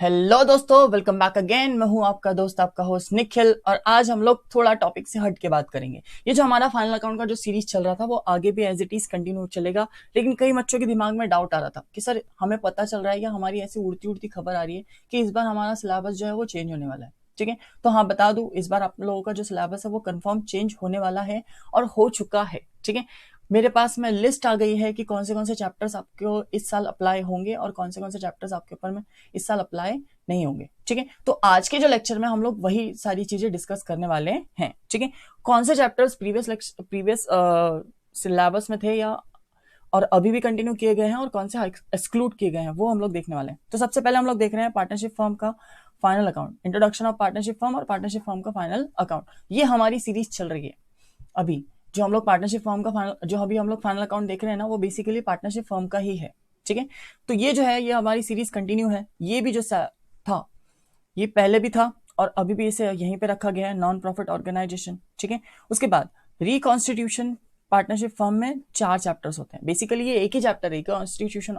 Hello दोस्तों, welcome back again. मैं हूं आपका दोस्त, आपका होस्ट निखिल, और आज हम लोग थोड़ा टॉपिक से हट के बात करेंगे। ये जो हमारा फाइनल अकाउंट का जो सीरीज चल रहा था वो आगे भी एज इट इज कंटिन्यू चलेगा, लेकिन कई बच्चों के दिमाग में डाउट आ रहा था कि सर हमें पता चल रहा है या हमारी ऐसी उड़ती उड़ती खबर आ रही है कि इस बार हमारा सिलेबस जो है वो चेंज होने वाला है। ठीक है, तो हाँ बता दूं, इस बार आप लोगों का जो सिलेबस है वो कंफर्म चेंज होने वाला है और हो चुका है। ठीक है, मेरे पास में लिस्ट आ गई है कि कौन से चैप्टर्स आपको इस साल अप्लाई होंगे और कौन से चैप्टर्स आपके ऊपर में इस साल अप्लाई नहीं होंगे। ठीक है, तो आज के जो लेक्चर में हम लोग वही सारी चीजें डिस्कस करने वाले हैं। ठीक है, कौन से चैप्टर्स प्रीवियस सिलेबस में थे या और अभी भी कंटिन्यू किए गए हैं और कौन से एक्सक्लूड किए गए हैं वो हम लोग देखने वाले हैं। तो सबसे पहले हम लोग देख रहे हैं पार्टनरशिप फर्म का final account, introduction of partnership firm और पार्टनरशिप फर्म का फाइनल अकाउंट। ये हमारी सीरीज चल रही है अभी। जो हम लोग पार्टनरशिप फर्म का फाइनल, जो अभी हम लोग फाइनल अकाउंट देख रहे हैं ना, वो बेसिकली पार्टनरशिप फर्म का ही है। ठीक है, तो ये जो है ये हमारी सीरीज कंटिन्यू है। ये भी जो था ये पहले भी था और अभी भी इसे यहीं पे रखा गया है, नॉन प्रॉफिट ऑर्गेनाइजेशन। ठीक है, उसके बाद रिकॉन्स्टिट्यूशन पार्टनरशिप फर्म में 4 चैप्टर्स होते हैं। बेसिकली ये एक ही चैप्टर है, रिकॉन्स्टिट्यूशन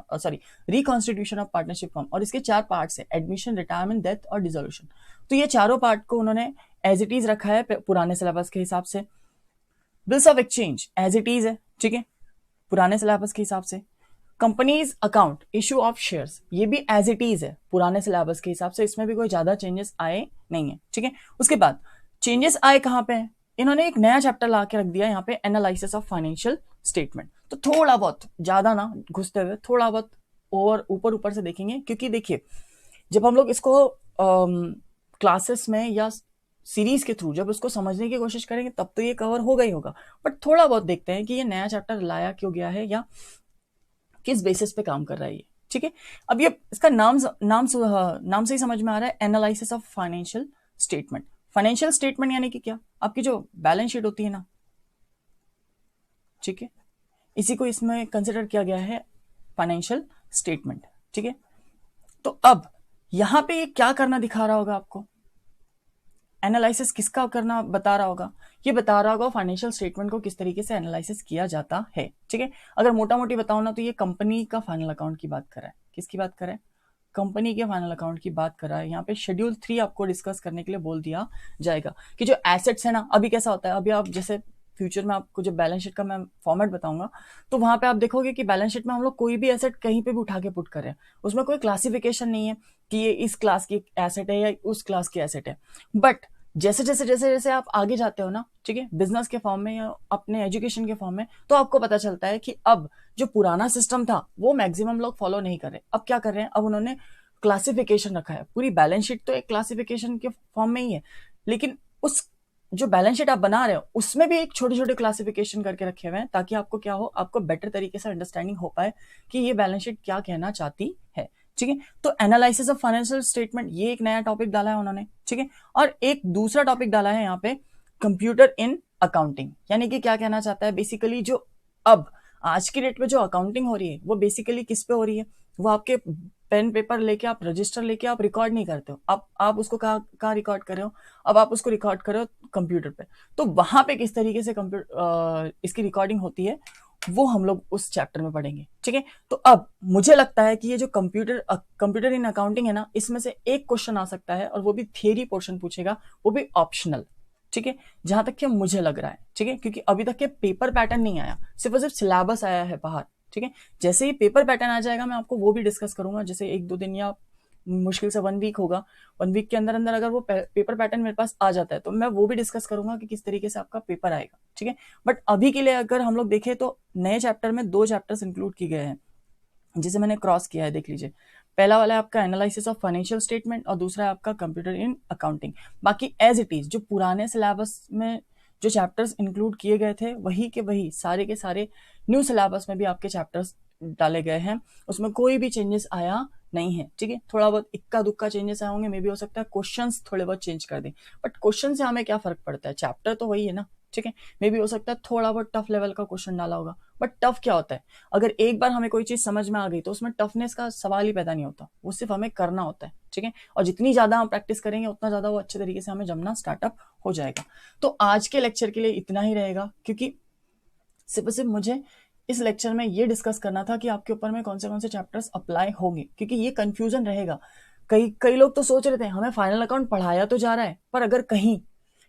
ऑफ पार्टनरशिप फर्म, और इसके 4 पार्ट्स है, एडमिशन, रिटायरमेंट, डेथ और डिसोल्यूशन। तो ये चारों पार्ट को उन्होंने एज इट इज रखा है पुराने सिलेबस के हिसाब से। Bills of exchange as it is है, ठीक है, पुराने सिलेबस के हिसाब से। Companies account, issue of shares, ये भी एज इट इज है पुराने सिलेबस के हिसाब से, इसमें भी कोई ज्यादा चेंजेस आए नहीं है। ठीक है, उसके बाद चेंजेस आए कहां पे है, इन्होंने एक नया चैप्टर ला के रख दिया यहाँ पे, एनालिसिस ऑफ फाइनेंशियल स्टेटमेंट। तो थोड़ा बहुत, ज्यादा ना घुसते हुए, थोड़ा बहुत और ऊपर ऊपर से देखेंगे, क्योंकि देखिए जब हम लोग इसको क्लासेस में या सीरीज के थ्रू जब उसको समझने की कोशिश करेंगे तब तो ये कवर होगा ही होगा, बट थोड़ा बहुत देखते हैं कि ये नया चैप्टर लाया क्यों गया है या किस बेसिस पे काम कर रहा है ये। ठीक है, अब ये इसका नाम से ही समझ में आ रहा है, analysis of financial statement. Financial statement यानी कि क्या, आपकी जो बैलेंस शीट होती है ना, ठीक है, इसी को इसमें कंसिडर किया गया है फाइनेंशियल स्टेटमेंट। ठीक है, तो अब यहां पे ये क्या करना दिखा रहा होगा आपको, एनालिसिस किसका करना बता रहा होगा, ये बता रहा होगा फाइनेंशियल स्टेटमेंट को किस तरीके से एनालिसिस किया जाता है। ठीक है, अगर मोटा मोटी बताऊं ना तो ये कंपनी का फाइनल अकाउंट की बात कर रहा है। किसकी बात कर रहा है, कंपनी के फाइनल अकाउंट की बात कर रहा है। यहाँ पे शेड्यूल 3 आपको डिस्कस करने के लिए बोल दिया जाएगा कि जो एसेट्स है ना, अभी कैसा होता है, अभी आप जैसे फ्यूचर में आपको जब बैलेंस शीट का मैं फॉर्मेट बताऊंगा तो वहां पे आप देखोगे कि बैलेंस शीट में हम लोग कोई भी एसेट कहीं पे भी उठा के पुट करें, उसमें कोई क्लासिफिकेशन नहीं है कि ये इस क्लास की एसेट है या उस क्लास की एसेट है। बट जैसे आप आगे जाते हो ना, ठीक है, बिजनेस के फॉर्म में या अपने एजुकेशन के फॉर्म में, तो आपको पता चलता है कि अब जो पुराना सिस्टम था वो मैक्सिमम लोग फॉलो नहीं कर रहे। अब क्या कर रहे हैं, अब उन्होंने क्लासिफिकेशन रखा है। पूरी बैलेंस शीट तो एक क्लासिफिकेशन के फॉर्म में ही है, लेकिन उस जो बैलेंस शीट आप बना रहे हो उसमें भी एक छोटे छोटे क्लासिफिकेशन करके रखे हुए हैं, ताकि आपको क्या हो, आपको बेटर तरीके से अंडरस्टैंडिंग हो पाए कि ये बैलेंस शीट क्या कहना चाहती है। ठीक है, तो एनालिसिस ऑफ फाइनेंशियल स्टेटमेंट, ये एक नया टॉपिक डाला है उन्होंने। ठीक है, और एक दूसरा टॉपिक डाला है यहाँ पे, कंप्यूटर इन अकाउंटिंग। यानी कि क्या कहना चाहता है, बेसिकली जो अब आज की डेट में जो अकाउंटिंग हो रही है वो बेसिकली किस पे हो रही है, वो आपके पेन पेपर लेके, आप रजिस्टर लेके आप रिकॉर्ड नहीं करते हो, आप उसको कहाँ रिकॉर्ड कर रहे हो, अब आप उसको रिकॉर्ड कर रहे हो कंप्यूटर पे। तो वहां पे किस तरीके से इसकी रिकॉर्डिंग होती है वो हम लोग उस चैप्टर में पढ़ेंगे। ठीक है, तो अब मुझे लगता है कि ये जो कंप्यूटर इन अकाउंटिंग है ना, इसमें से एक क्वेश्चन आ सकता है और वो भी थियरी पोर्शन पूछेगा, वो भी ऑप्शनल। ठीक है, जहां तक कि मुझे लग रहा है। ठीक है, क्योंकि अभी तक के पेपर पैटर्न नहीं आया, सिर्फ और सिर्फ सिलेबस आया है बाहर। ठीक है, जैसे ही पेपर पैटर्न आ जाएगा मैं आपको वो भी डिस्कस करूंगा, जैसे 1-2 दिन या मुश्किल से 1 वीक होगा, 1 वीक के अंदर अंदर अगर वो पेपर पैटर्न मेरे पास आ जाता है तो मैं वो भी डिस्कस करूंगा कि किस तरीके से आपका पेपर आएगा। ठीक है, बट अभी के लिए अगर हम लोग देखें तो नए चैप्टर में 2 चैप्टर्स इंक्लूड किए गए हैं, जिसे मैंने क्रॉस किया है, देख लीजिए। पहला वाला है आपका एनालिसिस ऑफ फाइनेंशियल स्टेटमेंट और दूसरा है आपका कंप्यूटर इन अकाउंटिंग। बाकी एज इट इज जो पुराने सिलेबस में जो चैप्टर्स इंक्लूड किए गए थे वही के वही सारे के सारे न्यू सिलेबस में भी आपके चैप्टर्स डाले गए हैं, उसमें कोई भी चेंजेस आया नहीं है। ठीक है, थोड़ा बहुत इक्का दुक्का चेंजेस आए होंगे, मे भी हो सकता है क्वेश्चंस थोड़े बहुत चेंज कर दें, बट क्वेश्चन से हमें क्या फर्क पड़ता है, चैप्टर तो वही है ना। ठीक है, मे भी हो सकता है थोड़ा बहुत टफ लेवल का क्वेश्चन डाला होगा, बट टफ क्या होता है, अगर एक बार हमें कोई चीज समझ में आ गई तो उसमें टफनेस का सवाल ही पैदा नहीं होता, वो सिर्फ हमें करना होता है। ठीक है, और जितनी ज्यादा हम प्रैक्टिस करेंगे उतना ज्यादा वो अच्छे तरीके से हमें जमना स्टार्टअप हो जाएगा। तो आज के लेक्चर के लिए इतना ही रहेगा, क्योंकि सिर्फ मुझे इस लेक्चर में ये डिस्कस करना था कि आपके ऊपर में कौन से चैप्टर्स अप्लाई होंगे, क्योंकि ये कंफ्यूजन रहेगा। कई कई लोग तो सोच रहे थे हमें फाइनल अकाउंट पढ़ाया तो जा रहा है, पर अगर कहीं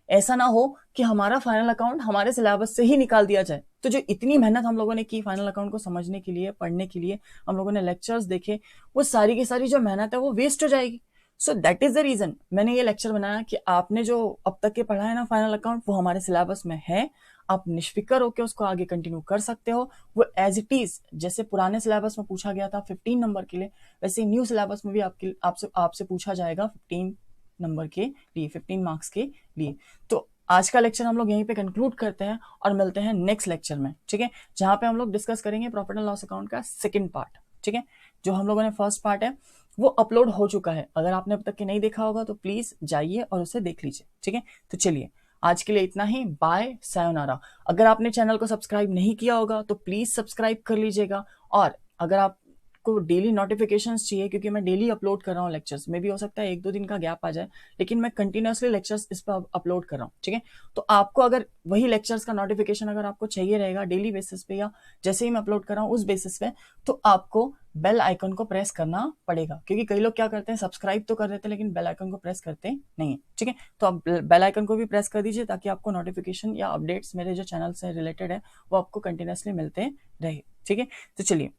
ऐसा ना हो कि हमारा फाइनल अकाउंट हमारे सिलेबस से ही निकाल दिया जाए, तो जो इतनी मेहनत हम लोगों ने की फाइनल अकाउंट को समझने के लिए, पढ़ने के लिए, हम लोगों ने लेक्चर्स देखे, वो सारी की सारी जो मेहनत है वो वेस्ट हो जाएगी। So that is the reason मैंने ये लेक्चर बनाया कि आपने जो अब तक के पढ़ा है ना फाइनल अकाउंट, वो हमारे सिलेबस में है, आप निष्फिक्र होकर उसको आगे कंटिन्यू कर सकते हो। वो एज इट इज जैसे पुराने सिलेबस में पूछा गया था 15 नंबर के लिए, वैसे न्यू सिलेबस में भी आपसे पूछा जाएगा 15 नंबर के लिए, 15 मार्क्स के लिए। तो आज का लेक्चर हम लोग यहीं पे कंक्लूड करते हैं और मिलते हैं नेक्स्ट लेक्चर में, ठीक है, जहां पे हम लोग डिस्कस करेंगे प्रॉफिट एंड लॉस अकाउंट का सेकंड पार्ट, ठीक है। जो हम लोगों ने फर्स्ट पार्ट है वो अपलोड हो चुका है, अगर आपने अब तक के नहीं देखा होगा तो प्लीज जाइए और उसे देख लीजिए, ठीक है। तो चलिए आज के लिए इतना ही, बाय, सायोनारा। अगर आपने चैनल को सब्सक्राइब नहीं किया होगा तो प्लीज सब्सक्राइब कर लीजिएगा, और अगर आप को डेली नोटिफिकेशंस चाहिए, क्योंकि मैं डेली अपलोड कर रहा हूँ लेक्चर्स, में भी हो सकता है 1-2 दिन का गैप आ जाए, लेकिन मैं कंटिन्यूअसली लेक्चर्स इस पर अपलोड कर रहा हूँ, ठीक है। तो आपको अगर वही लेक्चर्स का नोटिफिकेशन अगर आपको चाहिए रहेगा डेली बेसिस पे, या जैसे ही मैं अपलोड कर रहा हूँ उस बेसिस पे, तो आपको बेल आइकन को प्रेस करना पड़ेगा, क्योंकि कई लोग क्या करते हैं सब्सक्राइब तो कर देते हैं लेकिन बेल आइकन को प्रेस करते नहीं है, ठीक है। तो आप बेल आइकन को भी प्रेस कर दीजिए ताकि आपको नोटिफिकेशन या अपडेट्स मेरे जो चैनल से रिलेटेड है वो आपको कंटिन्यूअसली मिलते रहे, ठीक है। तो चलिए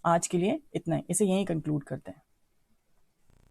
आज के लिए इतना ही, इसे यहीं कंक्लूड करते हैं।